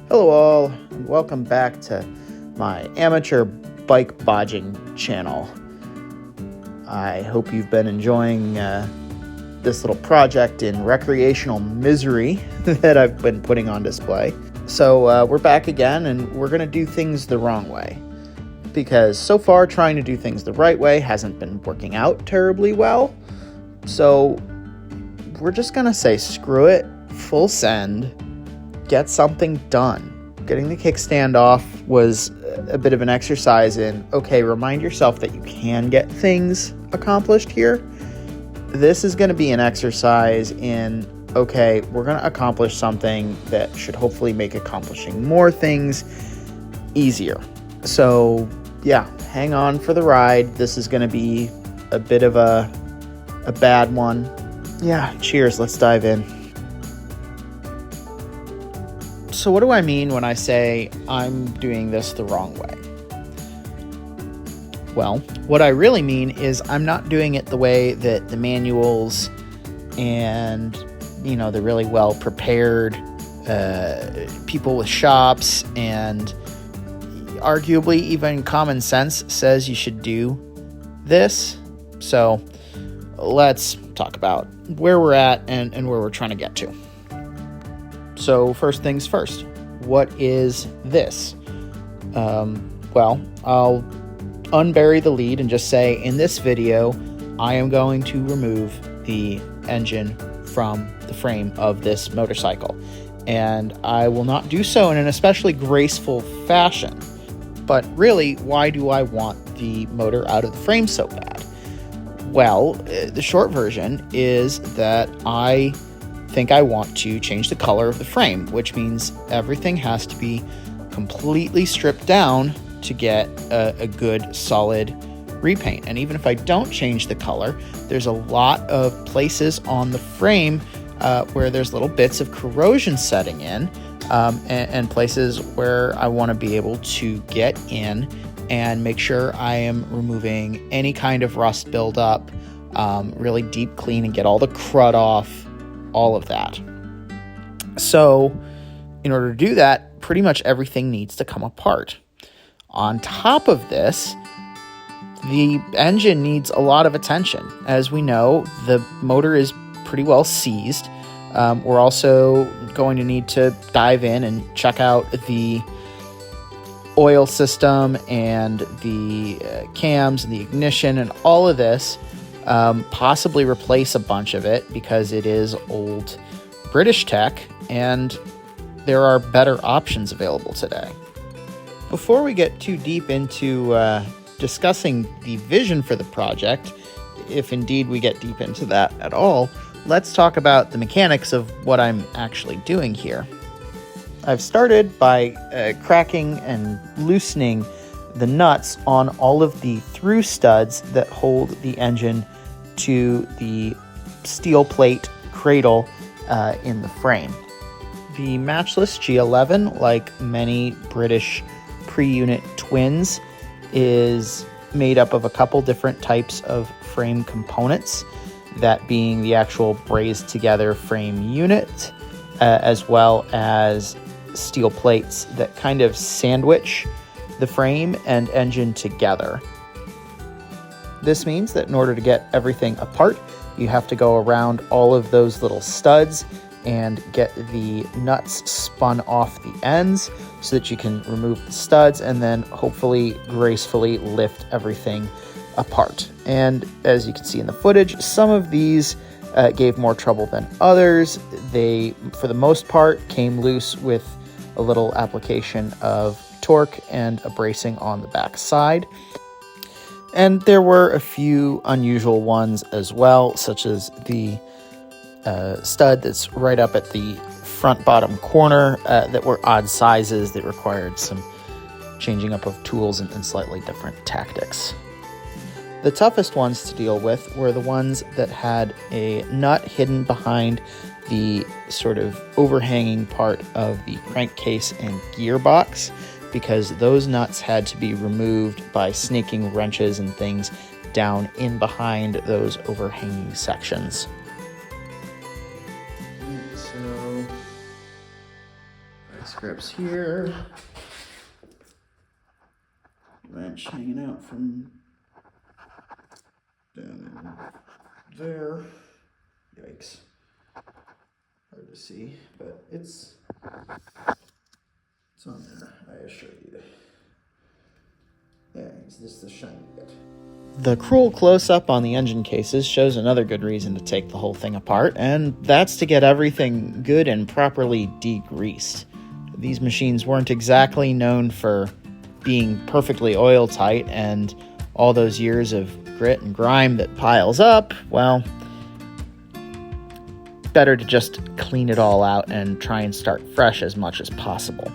Hello all, and welcome back to my amateur bike bodging channel. I hope you've been enjoying this little project in recreational misery that I've been putting on display. So we're back again, and we're going to do things the wrong way. Because so far, trying to do things the right way hasn't been working out terribly well. So we're just going to say screw it, full send, get something done. Getting the kickstand off was a bit of an exercise in, okay, remind yourself that you can get things accomplished here. This is going to be an exercise in, okay, we're going to accomplish something that should hopefully make accomplishing more things easier. So, yeah, hang on for the ride. This is going to be a bit of a bad one. Yeah, cheers. Let's dive in. So what do I mean when I say I'm doing this the wrong way? Well, what I really mean is I'm not doing it the way that the manuals and, the really well prepared people with shops and arguably even common sense says you should do this. So let's talk about where we're at and where we're trying to get to. So first things first, what is this? Well, I'll unbury the lead and just say in this video, I am going to remove the engine from the frame of this motorcycle. And I will not do so in an especially graceful fashion. But really, why do I want the motor out of the frame so bad? Well, the short version is that I think I want to change the color of the frame, which means everything has to be completely stripped down to get a good solid repaint. And even if I don't change the color, there's a lot of places on the frame where there's little bits of corrosion setting in, and places where I want to be able to get in and make sure I am removing any kind of rust buildup, really deep clean and get all the crud off, all of that. So in order to do that, pretty much everything needs to come apart. On top of this, the engine needs a lot of attention. As we know, the motor is pretty well seized. We're also going to need to dive in and check out the oil system and the cams and the ignition and all of this. Possibly replace a bunch of it because it is old British tech and there are better options available today. Before we get too deep into discussing the vision for the project, if indeed we get deep into that at all, let's talk about the mechanics of what I'm actually doing here. I've started by cracking and loosening the nuts on all of the through studs that hold the engine to the steel plate cradle in the frame. The Matchless G11, like many British pre-unit twins, is made up of a couple different types of frame components, that being the actual brazed together frame unit, as well as steel plates that kind of sandwich the frame and engine together. This means that in order to get everything apart, you have to go around all of those little studs and get the nuts spun off the ends so that you can remove the studs and then hopefully gracefully lift everything apart. And as you can see in the footage, some of these gave more trouble than others. They, for the most part, came loose with a little application of torque and a bracing on the back side. And there were a few unusual ones as well, such as the stud that's right up at the front bottom corner that were odd sizes that required some changing up of tools and slightly different tactics. The toughest ones to deal with were the ones that had a nut hidden behind the sort of overhanging part of the crankcase and gearbox, because those nuts had to be removed by snaking wrenches and things down in behind those overhanging sections. vice grips here. Wrench hanging out from down there. Yikes. Hard to see, but it's on there, I assure you. Yeah, it's just the shiny bit. The cruel close-up on the engine cases shows another good reason to take the whole thing apart, and that's to get everything good and properly degreased. These machines weren't exactly known for being perfectly oil tight, and all those years of grit and grime that piles up, well, better to just clean it all out and try and start fresh as much as possible.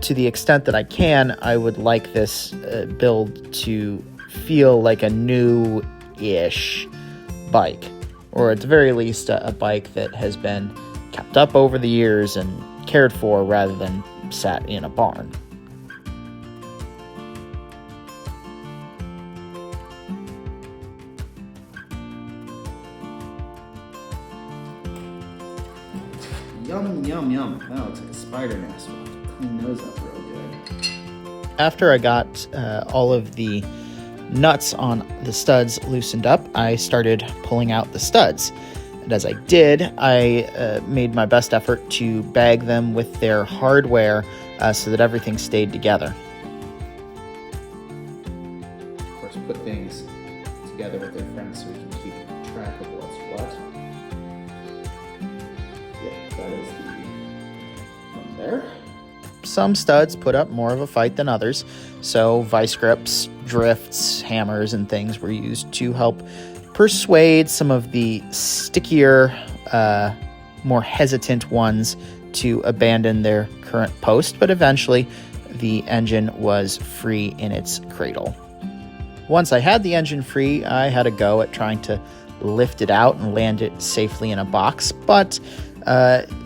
To the extent that I can, I would like this build to feel like a new-ish bike, or at the very least a bike that has been kept up over the years and cared for rather than sat in a barn. Yum, yum, yum. That looks like a spider nest. We'll have to clean those up real good. After I got all of the nuts on the studs loosened up, I started pulling out the studs. And as I did, I made my best effort to bag them with their hardware so that everything stayed together. Of course, put things together with their friends so we can keep track of what's what. Yeah, that is the one there. Some studs put up more of a fight than others, so vice grips, drifts, hammers, and things were used to help persuade some of the stickier, more hesitant ones to abandon their current post, but eventually the engine was free in its cradle. Once I had the engine free, I had a go at trying to lift it out and land it safely in a box, but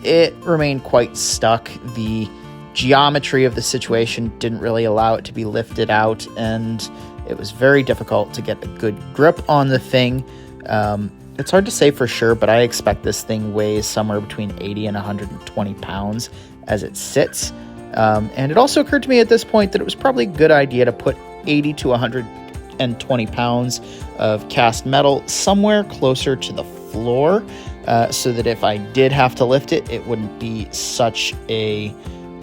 it remained quite stuck. The geometry of the situation didn't really allow it to be lifted out, and it was very difficult to get a good grip on the thing. It's hard to say for sure, but I expect this thing weighs somewhere between 80 and 120 pounds as it sits. And it also occurred to me at this point that it was probably a good idea to put 80 to 120 pounds of cast metal somewhere closer to the floor, so that if I did have to lift it, it wouldn't be such a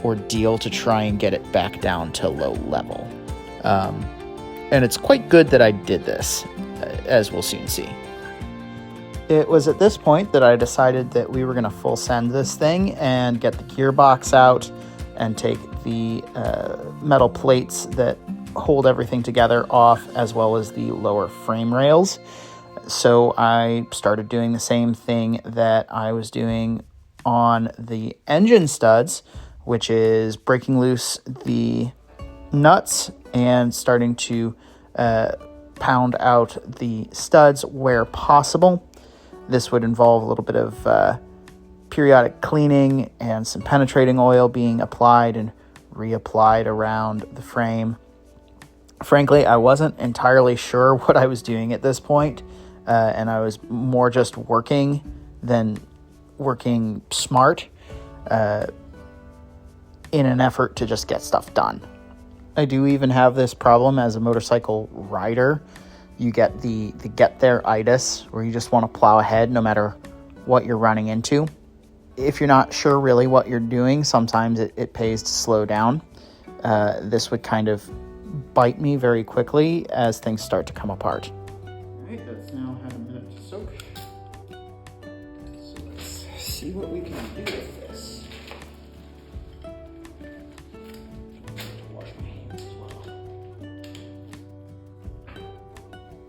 ordeal to try and get it back down to low level. And it's quite good that I did this, as we'll soon see. It was at this point that I decided that we were going to full send this thing and get the gearbox out and take the metal plates that hold everything together off, as well as the lower frame rails. So I started doing the same thing that I was doing on the engine studs, which is breaking loose the nuts and starting to pound out the studs where possible. This would involve a little bit of periodic cleaning and some penetrating oil being applied and reapplied around the frame. Frankly, I wasn't entirely sure what I was doing at this point, and I was more just working than working smart in an effort to just get stuff done. I do even have this problem as a motorcycle rider. You get the get there-itis, where you just want to plow ahead no matter what you're running into. If you're not sure really what you're doing, sometimes it pays to slow down. This would kind of bite me very quickly as things start to come apart. All right, that's now had a minute to soak. So let's see what we can do with this.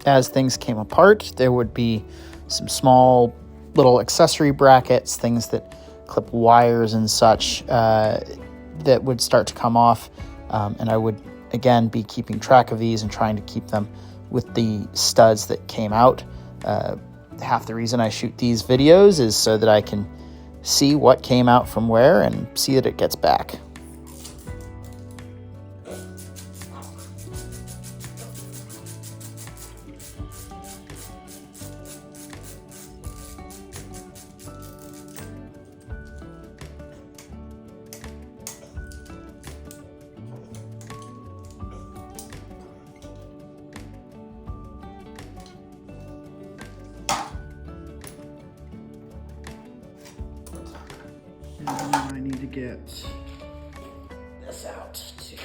As things came apart, there would be some small little accessory brackets, things that clip wires and such, that would start to come off. And I would, again, be keeping track of these and trying to keep them with the studs that came out. Half the reason I shoot these videos is so that I can see what came out from where and see that it gets back. I need to get this out too.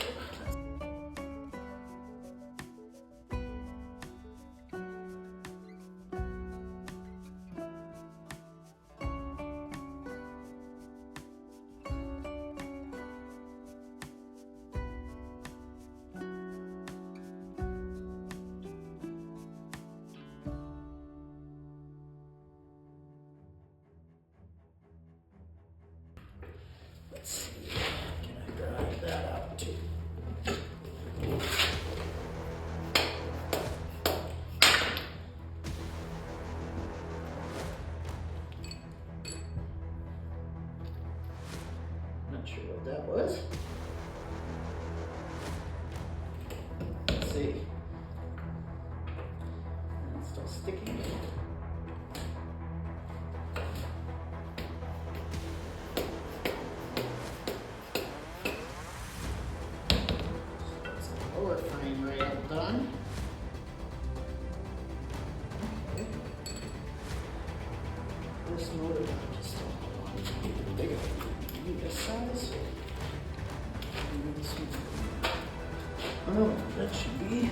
Let's see, can I drive that out too? Not sure what that was. Let's see. It's still sticking. Lower frame rail done. Okay. This motor just bigger. Maybe this size. Maybe this one. Oh, that should be.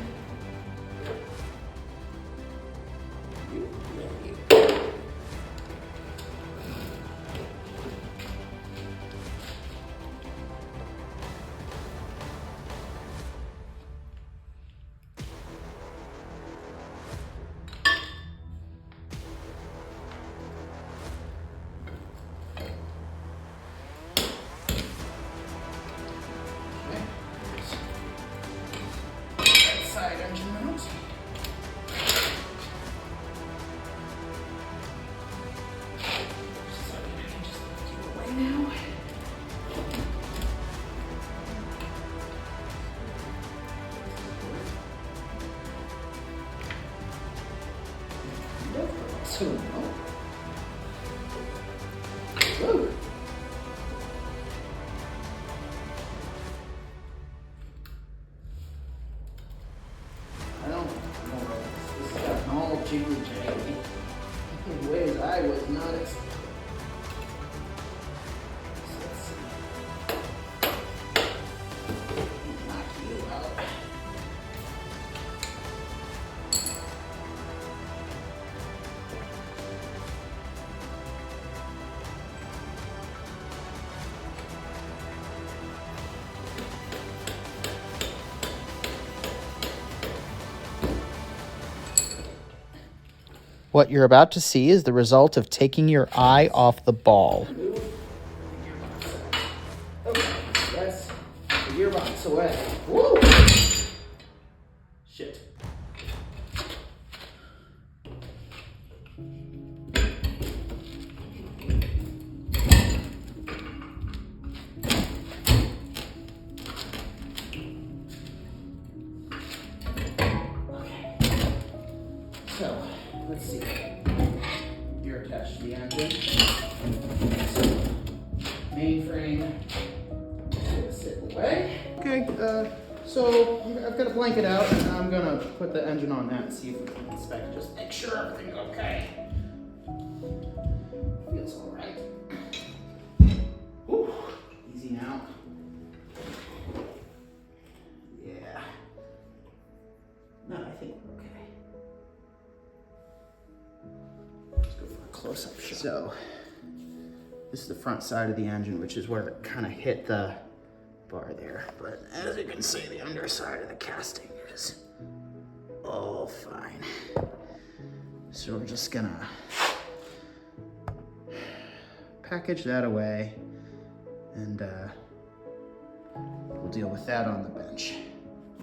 Side engine mount. So I can just lift you away now. So no. Woo. This got all jiggy jaggy in ways I was not expecting. So let's see. Knock you out. What you're about to see is the result of taking your eye off the ball. Okay, that's the gearbox away. Woo! Shit. So, let's see. You're attached to the engine. So, mainframe is sit away. Okay, so I've got a blanket out, and I'm gonna put the engine on that and see if we can inspect it. Just make sure everything's okay. Feels all right. Whew. Easy now. Yeah. No, I think we're okay. Let's go for a close-up shot. So, this is the front side of the engine, which is where it kind of hit the bar there. But as you can see, the underside of the casting is all fine. So we're just gonna package that away, and we'll deal with that on the bench.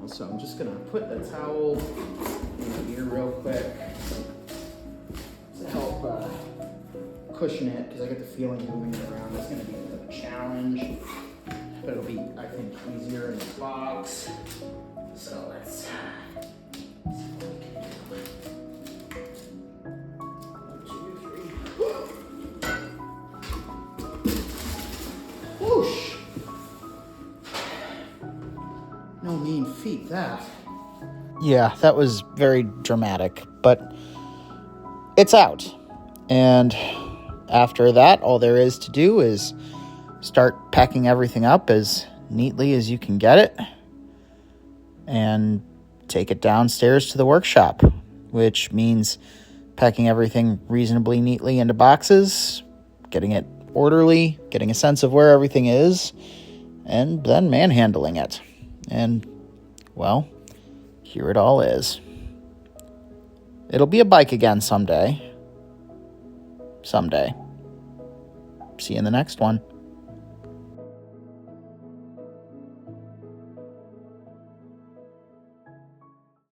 Also, I'm just gonna put the towel in here real quick to help cushion it, because I get the feeling moving it around is gonna be a bit of a challenge, but it'll be, I think, easier in the box. So let's see what we can do. 1, 2, 3. Whoosh! No mean feat, that. Yeah, that was very dramatic, but it's out. And after that, all there is to do is start packing everything up as neatly as you can get it and take it downstairs to the workshop, which means packing everything reasonably neatly into boxes, getting it orderly, getting a sense of where everything is, and then manhandling it. And, well, here it all is. It'll be a bike again someday. See you in the next one.